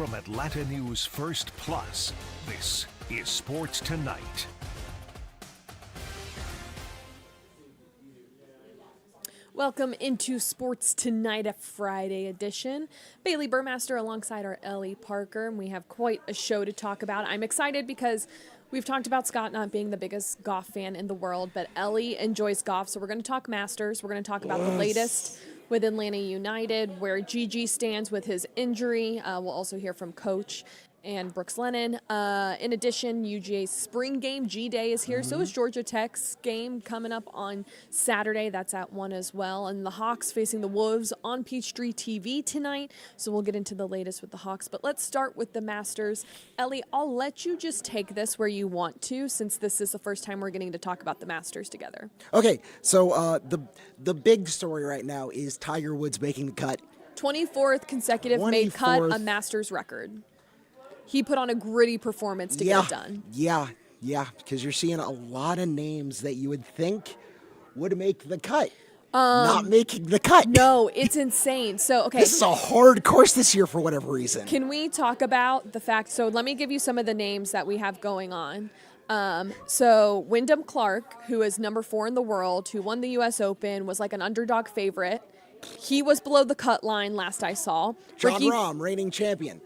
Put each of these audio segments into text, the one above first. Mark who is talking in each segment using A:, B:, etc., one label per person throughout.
A: From Atlanta News First Plus, this is Sports Tonight.
B: Welcome into Sports Tonight, a Friday edition. Bailey Burmaster alongside our Ellie Parker, and we have quite a show to talk about. I'm excited because we've talked about Scott not being the biggest golf fan in the world, but Ellie enjoys golf, so we're going to talk Masters. We're going to talk about the latest with Atlanta United, where Gigi stands with his injury. We'll also hear from Coach and Brooks Lennon. In addition, UGA's spring game, G-Day, is here. So is Georgia Tech's game coming up on Saturday. That's at 1 as well. And the Hawks facing the Wolves on Peachtree TV tonight. So we'll get into the latest with the Hawks. But let's start with the Masters. Ellie, I'll let you just take this where you want to, since this is the first time we're getting to talk about the Masters together.
C: Okay, so the big story right now is Tiger Woods making the cut.
B: 24th consecutive made cut, a Masters record. He put on a gritty performance to get it done.
C: Yeah, because you're seeing a lot of names that you would think would make the cut. Not making the cut.
B: No, it's insane. So, okay.
C: This is a hard course this year for whatever reason.
B: Can we talk about the fact, so let me give you some of the names that we have going on. So Wyndham Clark, who is number 4 in the world, who won the U.S. Open, was like an underdog favorite. He was below the cut line last I saw.
C: John Rahm, reigning champion.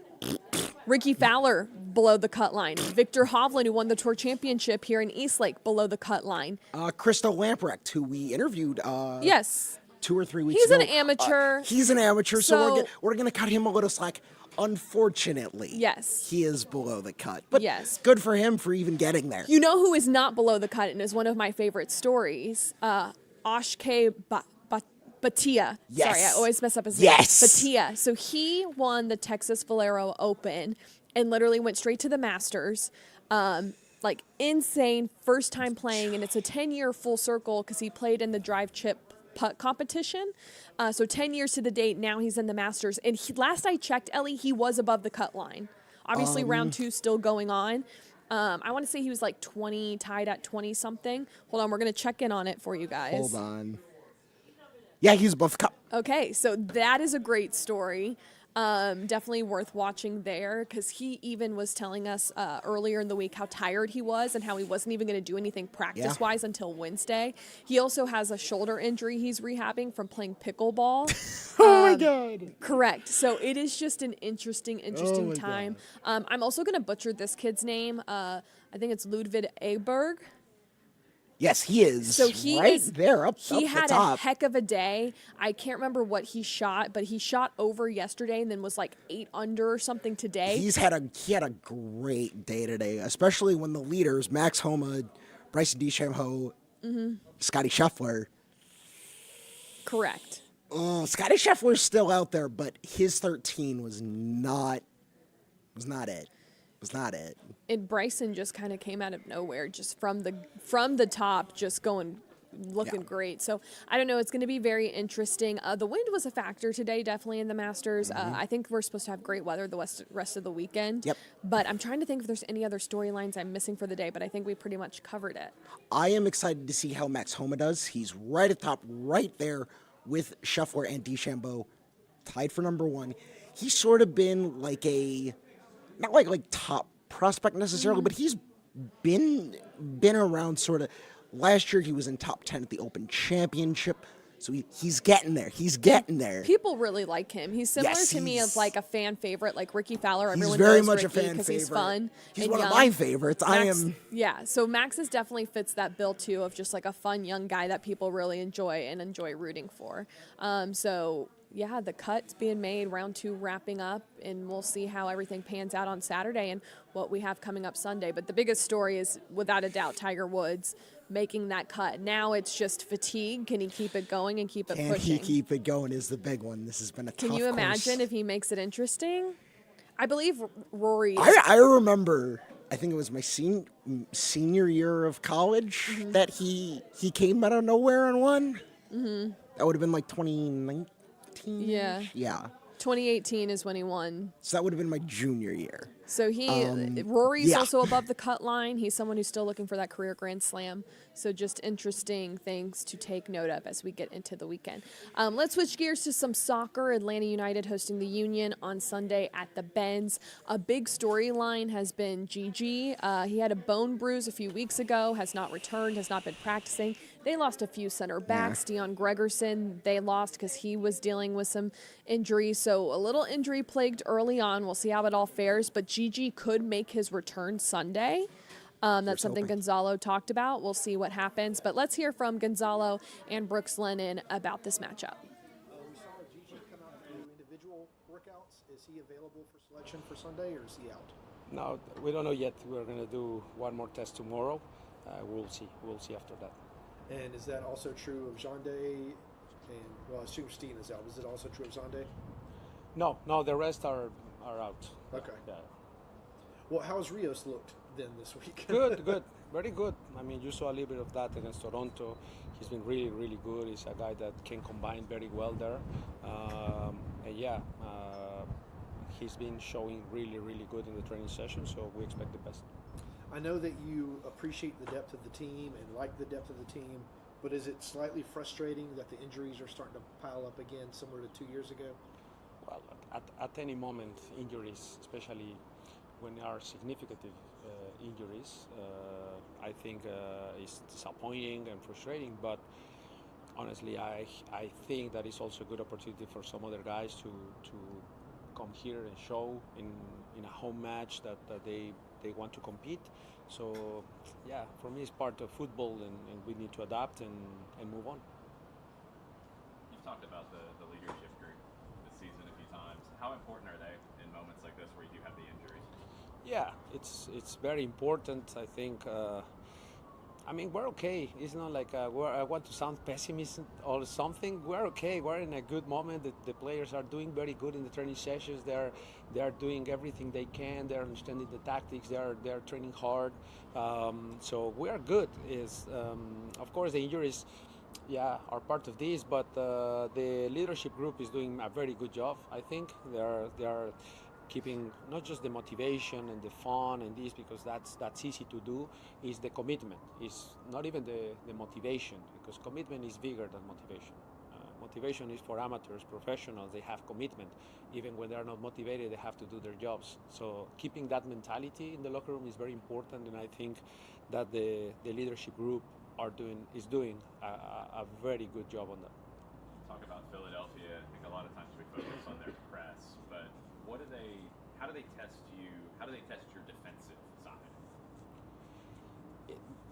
B: Ricky Fowler, below the cut line. Victor Hovland, who won the Tour Championship here in Eastlake, below the cut line.
C: Christo Lamprecht, who we interviewed
B: yes.
C: 2 or 3 weeks
B: He's
C: ago.
B: An amateur.
C: He's an amateur, so we're going to cut him a little slack. Unfortunately,
B: yes,
C: he is below the cut. But
B: yes,
C: good for him for even getting there.
B: You know who is not below the cut and is one of my favorite stories? Oshke Batia.
C: Yes.
B: Sorry, I always mess up his name.
C: Yes.
B: Batia. So he won the Texas Valero Open and literally went straight to the Masters. Like insane first time playing, and it's a 10-year full circle because he played in the drive chip putt competition. So 10 years to the date, now he's in the Masters. And last I checked, Ellie, he was above the cut line. Obviously, round 2 still going on. I want to say he was like 20, tied at 20-something. Hold on, we're going to check in on it for you guys.
C: Hold on. Yeah, he's above the cut.
B: Okay, so that is a great story. Definitely worth watching there, because he even was telling us earlier in the week how tired he was and how he wasn't even going to do anything practice-wise until Wednesday. He also has a shoulder injury he's rehabbing from playing pickleball.
C: Oh, my God.
B: Correct. So it is just an interesting time. I'm also going to butcher this kid's name. I think it's Ludwig Aberg.
C: Yes, he is.
B: So he
C: right
B: is
C: there up
B: He
C: the
B: had
C: top.
B: a heck of a day. I can't remember what he shot, but he shot over yesterday and then was like 8 under or something today.
C: He had a great day today, especially when the leaders, Max Homa, Bryson DeChambeau, Scotty Scheffler.
B: Correct.
C: Scotty Scheffler's still out there, but his 13 was not it. Was not it.
B: And Bryson just kind of came out of nowhere, just from the top, just looking great. So I don't know. It's going to be very interesting. The wind was a factor today, definitely in the Masters. I think we're supposed to have great weather the rest of the weekend.
C: Yep.
B: But I'm trying to think if there's any other storylines I'm missing for the day. But I think we pretty much covered it.
C: I am excited to see how Max Homa does. He's right at top, right there with Scheffler and DeChambeau, tied for number 1. He's sort of been like not like top prospect necessarily, but he's been around sort of. Last year he was in top 10 at the Open Championship, so he's getting there. He's getting there.
B: People really like him. He's similar to me as like a fan favorite, like Ricky Fowler. Everyone
C: very
B: knows
C: much
B: Ricky
C: a fan favorite.
B: He's fun.
C: He's
B: and
C: one
B: young.
C: of my favorites.
B: Yeah, so Max definitely fits that bill too, of just like a fun young guy that people really enjoy rooting for. So yeah, the cut's being made, round 2 wrapping up, and we'll see how everything pans out on Saturday and what we have coming up Sunday. But the biggest story is, without a doubt, Tiger Woods making that cut. Now it's just fatigue. Can he keep it going and keep it pushing?
C: Can he keep it going is the big one. This has been a tough
B: Can you imagine if he makes it interesting? I believe Rory is
C: I remember, I think it was my senior year of college that he came out of nowhere and won. That would have been like 2019.
B: Yeah.
C: 2018
B: 2018 is when he won.
C: So that would have been my junior year.
B: So Rory's
C: yeah.
B: also above the cut line. He's someone who's still looking for that career Grand Slam. So just interesting things to take note of as we get into the weekend. Let's switch gears to some soccer. Atlanta United hosting the Union on Sunday at the Benz. A big storyline has been Gigi. He had a bone bruise a few weeks ago, has not returned, has not been practicing. They lost a few center backs. Dion Gregerson, they lost because he was dealing with some injuries. So a little injury plagued early on. We'll see how it all fares. But Gigi could make his return Sunday. That's something Gonzalo talked about. We'll see what happens. But let's hear from Gonzalo and Brooks Lennon about this matchup.
D: We saw Gigi come out and do individual workouts. Is he available for selection for Sunday, or is he out?
E: No, we don't know yet. We're going to do one more test tomorrow. We'll see. We'll see after that.
D: And is that also true of Jande? And well, I assume Steen is out. Is it also true of Jande?
E: No, the rest are out.
D: Okay.
E: Yeah.
D: Well, how has Rios looked then this week?
E: Good, very good. I mean, you saw a little bit of that against Toronto. He's been really, really good. He's a guy that can combine very well there. He's been showing really, really good in the training session. So we expect the best.
D: I know that you appreciate the depth of the team and like the depth of the team, but is it slightly frustrating that the injuries are starting to pile up again, similar to 2 years ago?
E: Well, at any moment, injuries, especially when there are significant injuries, I think it's disappointing and frustrating. But honestly, I think that is also a good opportunity for some other guys to come here and show in a home match that they want to compete. So yeah, for me it's part of football, and we need to adapt and move on.
F: You've talked about the leadership group this season a few times. How important are they in moments like this where you do have the injuries?
E: Yeah, it's very important. I think. I mean, we're okay. It's not like I want to sound pessimist or something. We're okay. We're in a good moment. The players are doing very good in the training sessions. They're doing everything they can. They're understanding the tactics. They're training hard. So we are good. Of course the injuries, are part of this, but the leadership group is doing a very good job. I think they are keeping not just the motivation and the fun and this, because that's easy to do, is the commitment. It's not even the motivation, because commitment is bigger than motivation. Motivation is for amateurs, professionals. They have commitment. Even when they're not motivated, they have to do their jobs. So keeping that mentality in the locker room is very important, and I think that the leadership group is doing a very good job on that.
F: Talk about Philadelphia. I think a lot of times we focus on their press, but how do they test you? How do they test your defensive side?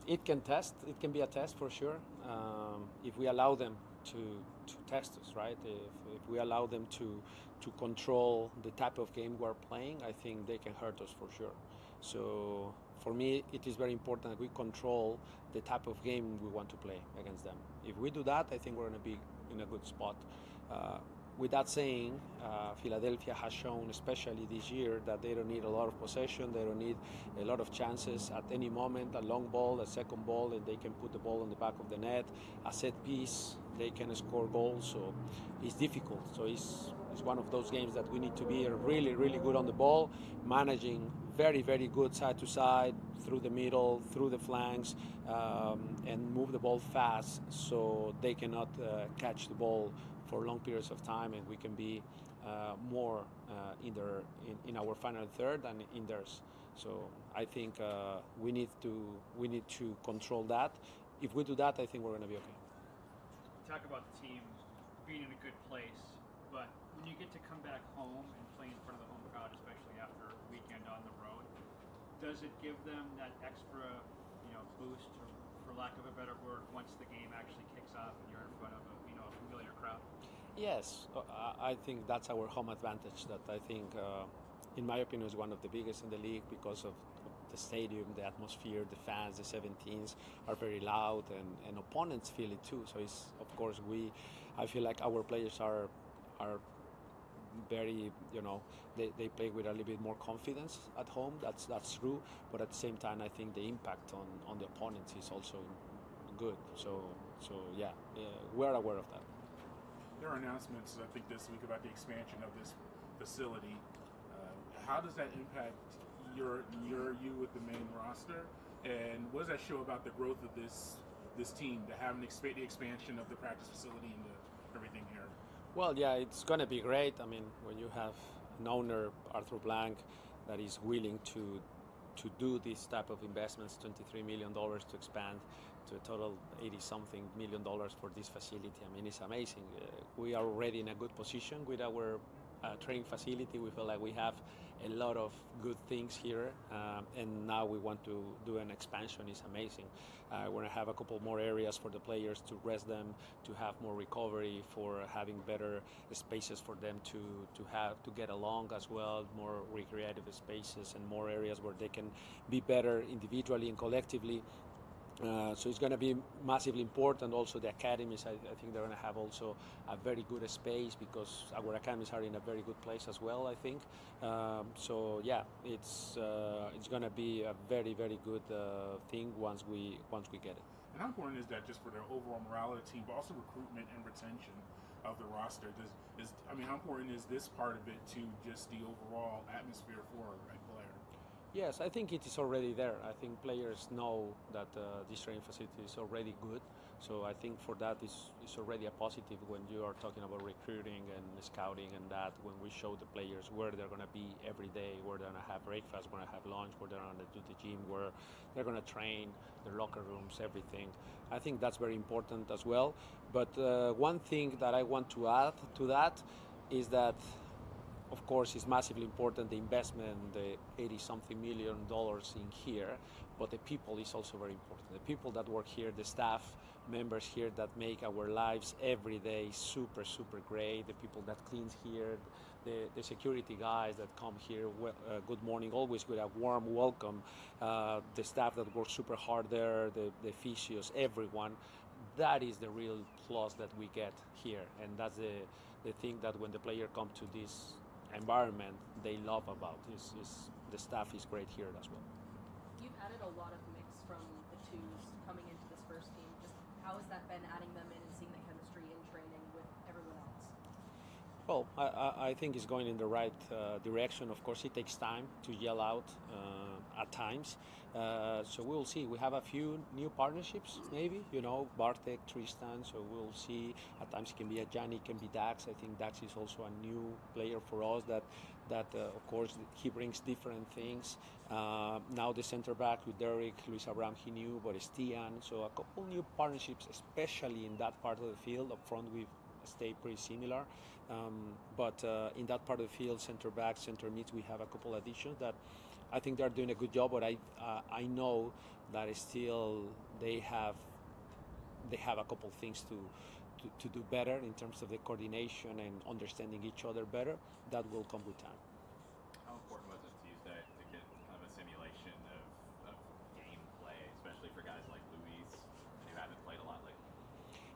E: It can be a test for sure. If we allow them to test us, right? If we allow them to control the type of game we're playing, I think they can hurt us for sure. So for me, it is very important that we control the type of game we want to play against them. If we do that, I think we're going to be in a good spot. With that saying, Philadelphia has shown, especially this year, that they don't need a lot of possession. They don't need a lot of chances at any moment. A long ball, a second ball, and they can put the ball on the back of the net. A set piece, they can score goals. So it's difficult. So it's one of those games that we need to be really, really good on the ball, managing very, very good side to side, through the middle, through the flanks, and move the ball fast so they cannot catch the ball for long periods of time, and we can be more in our final third and in theirs. So I think we need to control that. If we do that, I think we're going to be okay.
G: Talk about the team being in a good place, but when you get to come back home and play in front of the home crowd, especially after a weekend on the road, does it give them that extra, boost, or for lack of a better word, once the game actually kicks off and you're in front of a familiar crowd?
E: Yes, I think that's our home advantage. That I think, in my opinion, is one of the biggest in the league because of the stadium, the atmosphere, the fans, the 17s are very loud, and opponents feel it too. So it's, of course, I feel like our players are very, they play with a little bit more confidence at home. That's true. But at the same time, I think the impact on the opponents is also good. So we're aware of that.
H: There are announcements, I think, this week about the expansion of this facility. how does that impact you with the main roster, and what does that show about the growth of this team to have the expansion of the practice facility and everything here?
E: Well, yeah, it's going to be great. I mean, when you have an owner, Arthur Blank, that is willing to do this type of investments, $23 million to expand to a total $80-something million for this facility. I mean, it's amazing. We are already in a good position with our training facility. We feel like we have a lot of good things here, and now we want to do an expansion. It's amazing. We're going to have a couple more areas for the players to rest them, to have more recovery, for having better spaces for them to get along as well, more recreative spaces and more areas where they can be better individually and collectively. So it's going to be massively important. Also, the academies, I think they're going to have also a very good space, because our academies are in a very good place as well, I think. So yeah, it's going to be a very, very good thing once we get it.
H: And how important is that just for the overall morale of the team, but also recruitment and retention of the roster? How important is this part of it to just the overall atmosphere for a player?
E: Yes, I think it is already there. I think players know that this training facility is already good. So I think for that it's already a positive when you are talking about recruiting and scouting, and that when we show the players where they're going to be every day, where they're going to have breakfast, where they're going to have lunch, where they're going to do the gym, where they're going to train, their locker rooms, everything. I think that's very important as well. But one thing that I want to add to that is that, of course, it's massively important, the investment, the $80-something million in here, but the people is also very important. The people that work here, the staff members here that make our lives every day super, super great, the people that clean here, the security guys that come here, good morning, always with a warm welcome, the staff that works super hard there, the physios, everyone. That is the real plus that we get here, and that's the thing that when the player comes to this environment they love about is the staff is great here as well.
I: You've added a lot of mix from the twos coming into this first team. Just how has that been, adding them in and seeing the chemistry in training with everyone else?
E: Well, I think it's going in the right direction. Of course, it takes time to yell out at times. So we'll see. We have a few new partnerships, maybe, Bartek, Tristan. So we'll see. At times it can be a Gianni, it can be Dax. I think Dax is also a new player for us that of course, he brings different things. Now the center back with Derek, Luis Abraham, he knew, but Stian. So a couple new partnerships, especially in that part of the field. Up front, we've stayed pretty similar. But in that part of the field, center back, center mids, we have a couple additions that I think they're doing a good job. But I know that still they have a couple things to do better in terms of the coordination and understanding each other better. That will come with time.
F: How important was it Tuesday to get kind of a simulation of game play, especially for guys like Luis who haven't played a lot lately?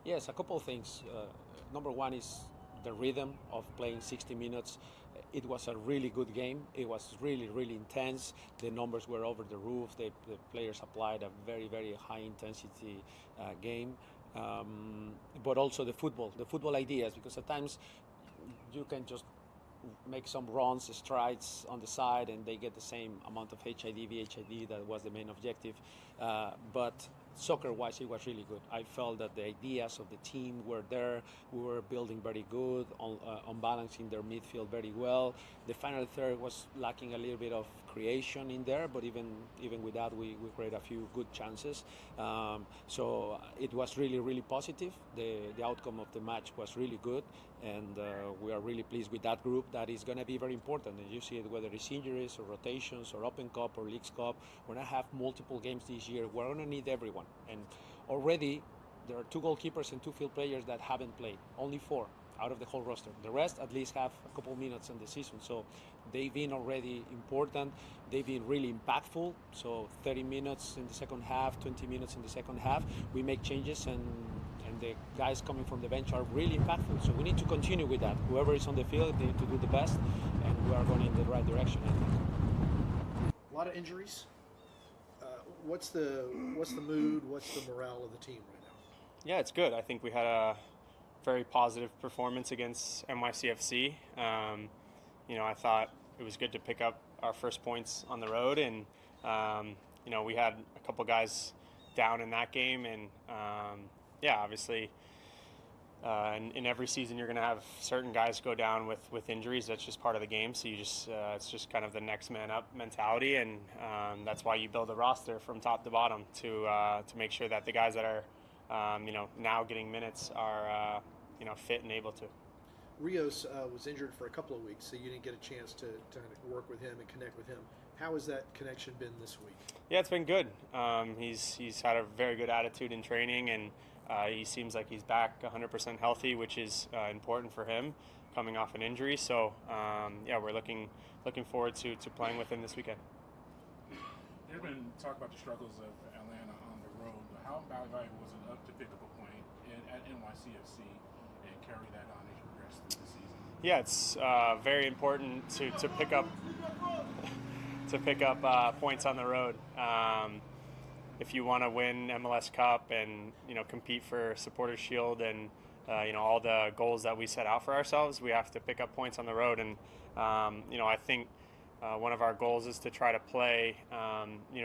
E: Yes, a couple of things. Number one is the rhythm of playing 60 minutes. It was a really good game. It was really, really intense. The numbers were over the roof. The players applied a very, very high intensity game. But also the football ideas, because at times you can just make some runs, strides on the side, and they get the same amount of HID, VHID. That was the main objective. But soccer-wise, it was really good. I felt that the ideas of the team were there. We were building very good, on balancing their midfield very well. The final third was lacking a little bit of creation in there, but even with that, we created a few good chances. So it was really, really positive. The outcome of the match was really good, and we are really pleased with that group. That is going to be very important. And you see it, whether it's injuries or rotations or Open Cup or Leagues Cup. We're going to have multiple games this year. We're going to need everyone. And already there are 2 goalkeepers and 2 field players that haven't played. Only 4 out of the whole roster. The rest at least have a couple minutes in the season. So they've been already important. They've been really impactful. So 30 minutes in the second half, 20 minutes in the second half. We make changes, and the guys coming from the bench are really impactful. So we need to continue with that. Whoever is on the field, they need to do the best, and we are going in the right direction, I think.
D: A lot of injuries. What's the mood? What's the morale of the team right now?
J: Yeah, it's good. I think we had a very positive performance against NYCFC. I thought it was good to pick up our first points on the road, and we had a couple guys down in that game, and obviously. In every season, you're going to have certain guys go down with injuries. That's just part of the game. So it's just kind of the next man up mentality, and that's why you build a roster from top to bottom to make sure that the guys that are now getting minutes are fit and able to.
D: Rios was injured for a couple of weeks, so you didn't get a chance to work with him and connect with him. How has that connection been this week?
J: Yeah, it's been good. He's had a very good attitude in training, and he seems like he's back 100% healthy, which is important for him coming off an injury. So we're looking forward to playing with him this weekend.
H: There's been talk about the struggles of Atlanta on the road. How valuable was it up to pick up a point at NYCFC and carry that on as you progress through the season?
J: Yeah, it's very important to pick up points on the road. If you want to win MLS Cup and compete for Supporters Shield and all the goals that we set out for ourselves, we have to pick up points on the road. And I think one of our goals is to try to play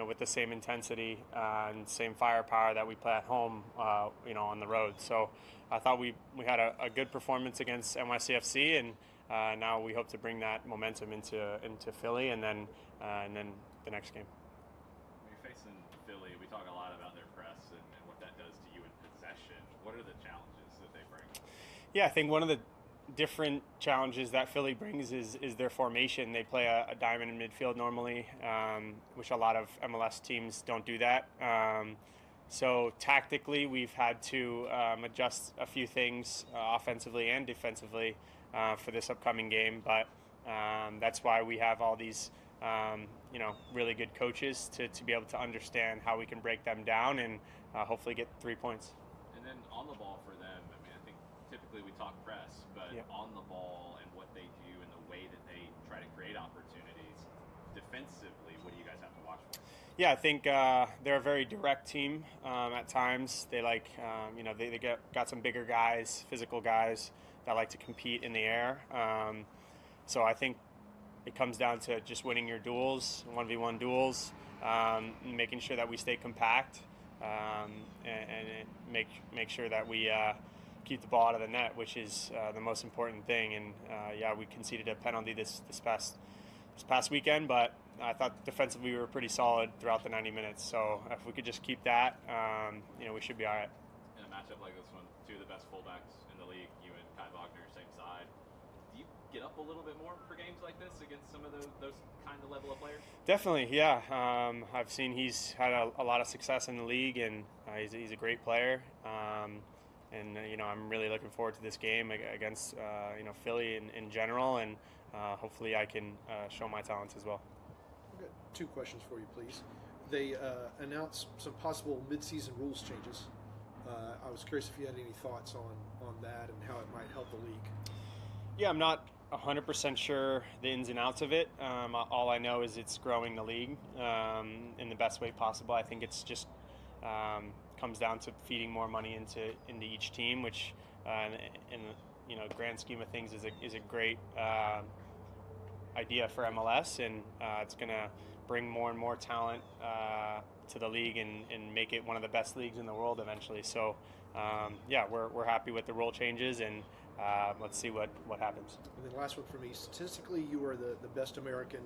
J: with the same intensity and same firepower that we play at home on the road. So I thought we had a good performance against NYCFC, and now we hope to bring that momentum into Philly and then the next game.
F: When you're facing Philly, we talk a lot about their press and what that does to you in possession. What are the challenges that they bring?
J: Yeah, I think one of the different challenges that Philly brings is their formation. They play a diamond in midfield normally, which a lot of MLS teams don't do that. So tactically, we've had to adjust a few things offensively and defensively for this upcoming game. But that's why we have all these really good coaches to be able to understand how we can break them down and hopefully get 3 points.
F: And then on the ball for them, I mean, I think typically we talk press, but on the ball and what they do and the way that they try to create opportunities, defensively, what do you guys have to watch for?
J: Yeah, I think they're a very direct team at times. They they got some bigger guys, physical guys that like to compete in the air. So I think it comes down to just winning your duels, 1v1 duels, making sure that we stay compact, and make sure that we keep the ball out of the net, which is the most important thing. And we conceded a penalty this past weekend, but I thought defensively we were pretty solid throughout the 90 minutes. So if we could just keep that, we should be all right.
F: In a matchup like this one, two of the best fullbacks in the league, you and Kai Wagner, same side. Do you get up a little bit more for games like this against some of those kind of level of players?
J: Definitely, yeah. I've seen he's had a lot of success in the league, and he's a great player. I'm really looking forward to this game against Philly in general, and hopefully I can show my talents as well.
D: I've got two questions for you, please. They announced some possible mid-season rules changes. I was curious if you had any thoughts on that and how it might help the league.
J: Yeah, I'm not 100% sure the ins and outs of it. All I know is it's growing the league in the best way possible. I think it's just comes down to feeding more money into each team, which in grand scheme of things is a great idea for MLS, and it's going to bring more and more talent to the league and make it one of the best leagues in the world eventually. So we're happy with the rule changes, and let's see what happens.
D: And then last one for me, statistically you were the best American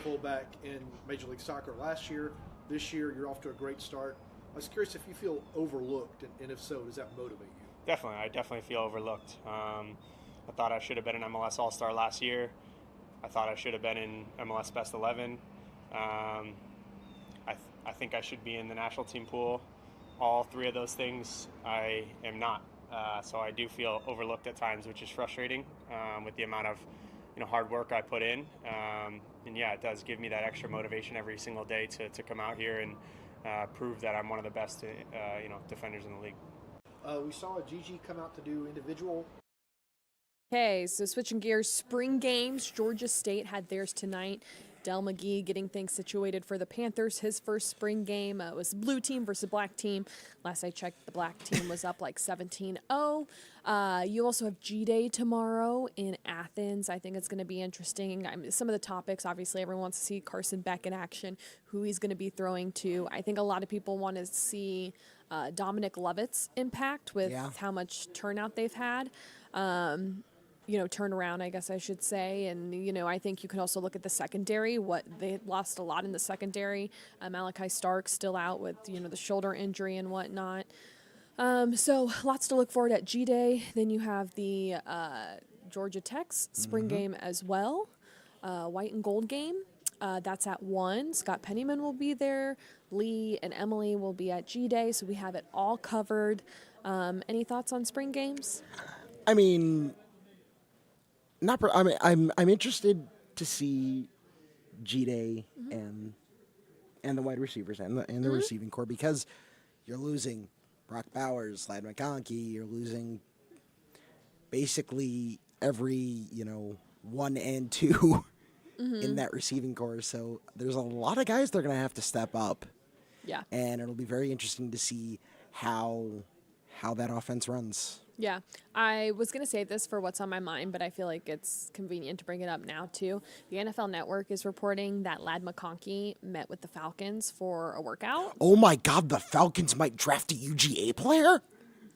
D: fullback in Major League Soccer last year. This year you're off to a great start. I was curious if you feel overlooked, and if so, does that motivate you?
J: Definitely. I definitely feel overlooked. I thought I should have been an MLS All-Star last year. I thought I should have been in MLS Best 11. I think I should be in the national team pool. All three of those things I am not. So I do feel overlooked at times, which is frustrating with the amount of hard work I put in. It does give me that extra motivation every single day to come out here and prove that I'm one of the best defenders in the league.
D: We saw Gigi come out to do individual.
B: Okay, so switching gears, spring games. Georgia State had theirs tonight. Del McGee getting things situated for the Panthers. His first spring game was blue team versus black team. Last I checked, the black team was up like 17-0. You also have G-Day tomorrow in Athens. I think it's going to be interesting. Some of the topics, obviously, everyone wants to see Carson Beck in action, who he's going to be throwing to. I think a lot of people want to see Dominic Lovett's impact with how much turnout they've had. Turnaround, I guess I should say. And, I think you can also look at the secondary. They lost a lot in the secondary. Malachi Stark's still out with, the shoulder injury and whatnot. So lots to look forward at G-Day. Then you have the Georgia Tech's spring game as well, white and gold game. That's at 1. Scott Pennyman will be there. Lee and Emily will be at G-Day, so we have it all covered. Any thoughts on spring games?
C: I mean, I'm interested to see G-Day and the wide receivers and the receiving core, because you're losing Brock Bowers, Ladd McConkey. You're losing basically every 1 and 2 in that receiving core. So there's a lot of guys that are going to have to step up.
B: Yeah.
C: And it'll be very interesting to see how that offense runs.
B: Yeah, I was going to save this for what's on my mind, but I feel like it's convenient to bring it up now, too. The NFL Network is reporting that Ladd McConkey met with the Falcons for a workout.
C: Oh, my God, the Falcons might draft a UGA player?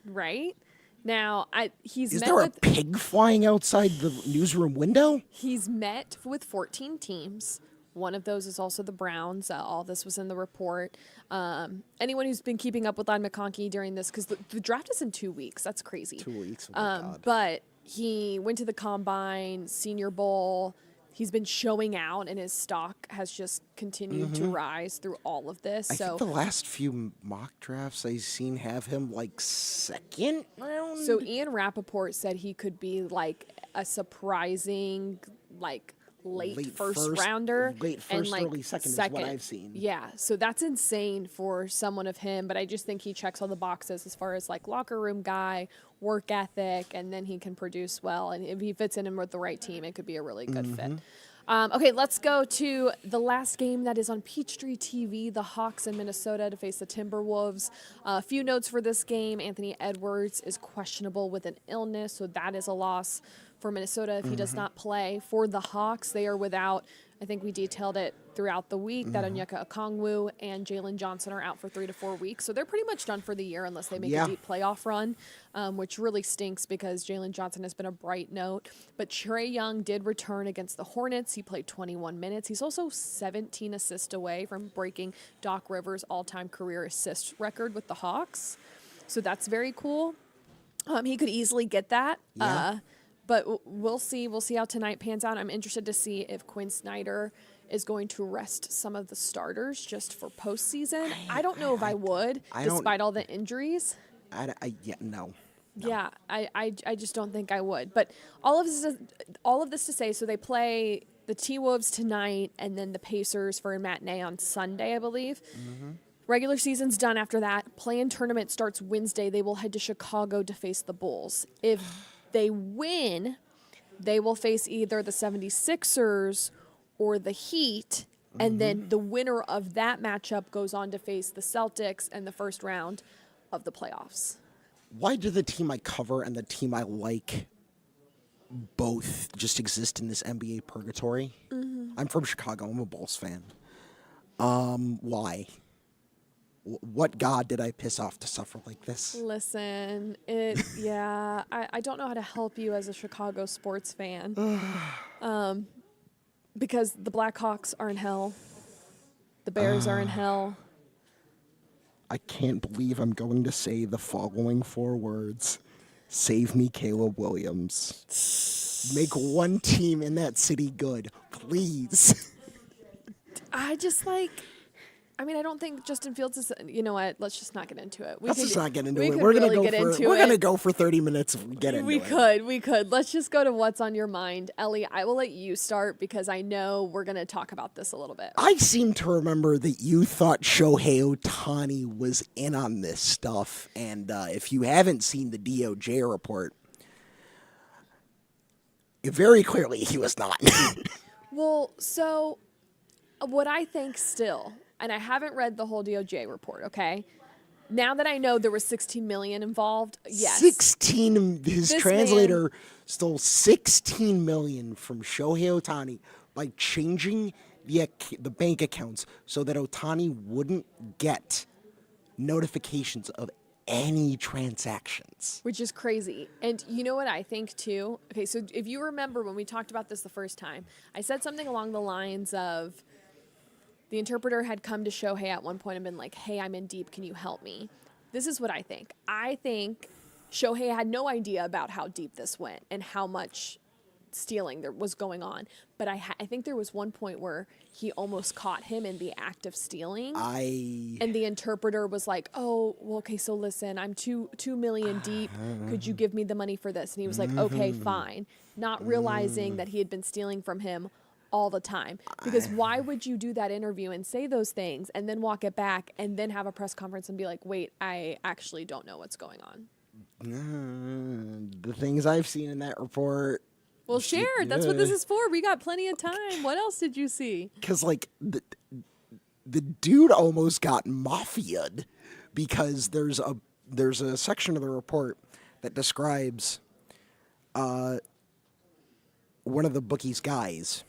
B: Right? Now,
C: Is there a pig flying outside the newsroom window?
B: He's met with 14 teams. One of those is also the Browns. All this was in the report. Anyone who's been keeping up with Ladd McConkey during this, because the draft is in 2 weeks. That's crazy.
C: 2 weeks. Oh my God.
B: But he went to the Combine, Senior Bowl. He's been showing out, and his stock has just continued to rise through all of this.
C: I think the last few mock drafts I've seen have him like second round.
B: So Ian Rappaport said he could be like a surprising, late first rounder.
C: Late first, early second is what I've seen.
B: Yeah, so that's insane for someone of him, but I just think he checks all the boxes as far as locker room guy, work ethic, and then he can produce well. And if he fits in with the right team, it could be a really good fit. Okay, let's go to the last game that is on Peachtree TV, the Hawks in Minnesota to face the Timberwolves. A few notes for this game. Anthony Edwards is questionable with an illness, so that is a loss for Minnesota if he does not play. For the Hawks, they are without, I think we detailed it throughout the week, that Onyeka Okongwu and Jalen Johnson are out for 3 to 4 weeks. So they're pretty much done for the year unless they make a deep playoff run, which really stinks because Jalen Johnson has been a bright note. But Trae Young did return against the Hornets. He played 21 minutes. He's also 17 assists away from breaking Doc Rivers' all-time career assist record with the Hawks. So that's very cool. He could easily get that. But we'll see. We'll see how tonight pans out. I'm interested to see if Quinn Snyder is going to rest some of the starters just for postseason. I don't know if I would, despite all the injuries.
C: No.
B: Yeah, I just don't think I would. But all of this to say, so they play the T-Wolves tonight and then the Pacers for a matinee on Sunday, I believe. Regular season's done after that. Play-in tournament starts Wednesday. They will head to Chicago to face the Bulls. If they win, they will face either the 76ers or the Heat, and then the winner of that matchup goes on to face the Celtics in the first round of the playoffs.
C: Why do the team I cover and the team I like both just exist in this NBA purgatory? I'm from Chicago. I'm a Bulls fan. Why? What god did I piss off to suffer like this?
B: Listen, I don't know how to help you as a Chicago sports fan. Because the Blackhawks are in hell. The Bears are in hell.
C: I can't believe I'm going to say the following 4 words. Save me, Caleb Williams. Make one team in that city good, please.
B: I don't think Justin Fields is. You know what? Let's just not get into it.
C: Let's just not get into it. We're gonna go for 30 minutes if we get into it.
B: We could. Let's just go to what's on your mind, Ellie. I will let you start because I know we're gonna talk about this a little bit.
C: I seem to remember that you thought Shohei Ohtani was in on this stuff, and if you haven't seen the DOJ report, very clearly he was not.
B: Well, so What I think still, and I haven't read the whole DOJ report, okay? Now that I know there was 16 million involved, yes.
C: 16. His
B: This
C: translator stole 16 million from Shohei Ohtani by changing the bank accounts so that Ohtani wouldn't get notifications of any transactions.
B: Which is crazy. And you know what I think too? Okay, so if you remember when we talked about this the first time, I said something along the lines of the interpreter had come to Shohei at one point and been like, hey, I'm in deep, can you help me? This is what I think. I think Shohei had no idea about how deep this went and how much stealing there was going on. But I think there was one point where he almost caught him in the act of stealing. And the interpreter was like, oh, well, okay, so listen, I'm 2 million deep. Could you give me the money for this? And he was like, okay, fine. Not realizing that he had been stealing from him all the time. Because why would you do that interview and say those things and then walk it back and then have a press conference and be like, wait, I actually don't know what's going on?
C: The things I've seen in that report.
B: Well, share. That's what this is for. We got plenty of time. What else did you see?
C: Because, like, the dude almost got mafia'd because there's a section of the report that describes one of the bookie's guys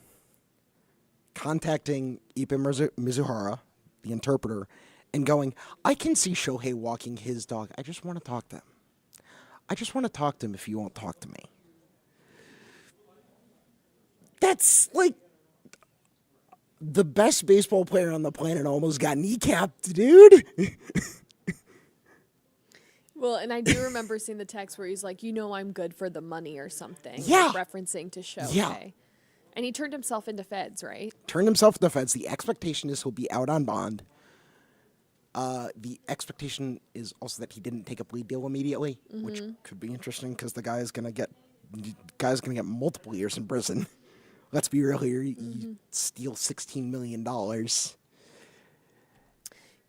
C: contacting Ipe Mizuhara, the interpreter, and going, I can see Shohei walking his dog. I just want to talk to him. I just want to talk to him if you won't talk to me. That's like the best baseball player on the planet almost got kneecapped, dude.
B: Well, and I do remember seeing the text where he's like, you know, I'm good for the money or something.
C: Yeah.
B: Like referencing to Shohei.
C: Yeah.
B: And he turned himself into feds, right?
C: Turned himself into feds. The expectation is he'll be out on bond. The expectation is also that he didn't take a plea deal immediately, which could be interesting because the guy's gonna get multiple years in prison. Let's be real here. You steal $16 million.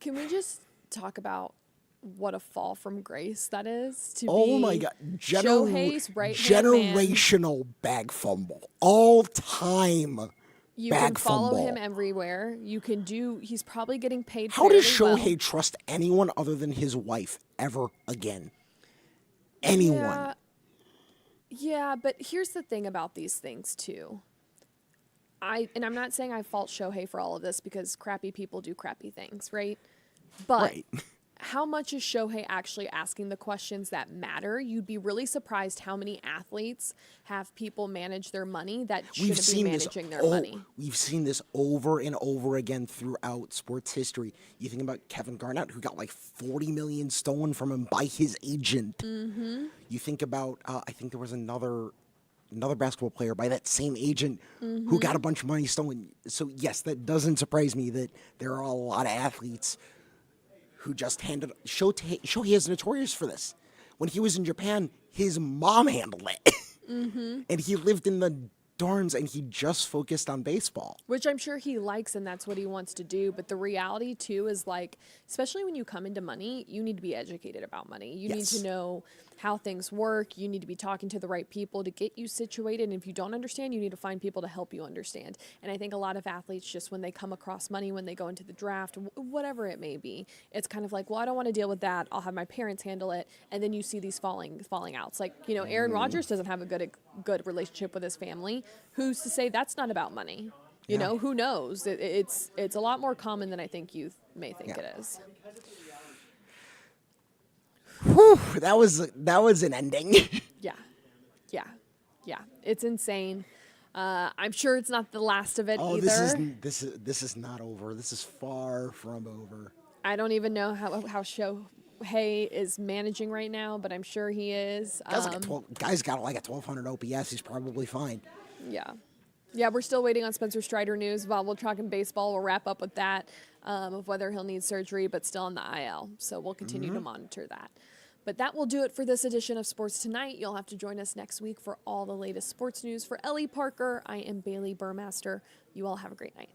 B: Can we just talk about what a fall from grace that is?
C: My God.
B: Shohei's right-hand man.
C: Generational bag fumble. All time
B: You
C: bag
B: can follow
C: fumble.
B: him everywhere. You can do, he's probably getting paid
C: How does
B: fairly
C: Shohei
B: well.
C: trust anyone other than his wife ever again? Anyone.
B: Yeah, but here's the thing about these things too. And I'm not saying I fault Shohei for all of this because crappy people do crappy things, right? But
C: Right.
B: how much is Shohei actually asking the questions that matter? You'd be really surprised how many athletes have people manage their money that shouldn't be managing their money.
C: We've seen this over and over again throughout sports history. You think about Kevin Garnett, who got like $40 million stolen from him by his agent. You think about, I think there was another basketball player by that same agent who got a bunch of money stolen. So yes, that doesn't surprise me that there are a lot of athletes who just handed. Shohei is notorious for this. When he was in Japan, his mom handled it. And he lived in the dorms and he just focused on baseball.
B: Which I'm sure he likes and that's what he wants to do. But the reality too is like, especially when you come into money, you need to be educated about money. You need to know how things work. You need to be talking to the right people to get you situated. And if you don't understand, you need to find people to help you understand. And I think a lot of athletes just when they come across money, when they go into the draft, whatever it may be, it's kind of like, well, I don't want to deal with that. I'll have my parents handle it. And then you see these falling outs. Like, you know, Aaron Rodgers doesn't have a good relationship with his family. Who's to say that's not about money? You know, who knows? It's a lot more common than I think you may think it is.
C: Whew, that was an ending.
B: Yeah. It's insane. I'm sure it's not the last of it either.
C: This is not over. This is far from over.
B: I don't even know how Shohei is managing right now, but I'm sure he is.
C: Guy's got like a 1,200 OPS. He's probably fine.
B: Yeah, we're still waiting on Spencer Strider news. While we're talking baseball, we'll wrap up with that of whether he'll need surgery, but still on the IL. So we'll continue to monitor that. But that will do it for this edition of Sports Tonight. You'll have to join us next week for all the latest sports news. For Ellie Parker, I am Bailey Burmaster. You all have a great night.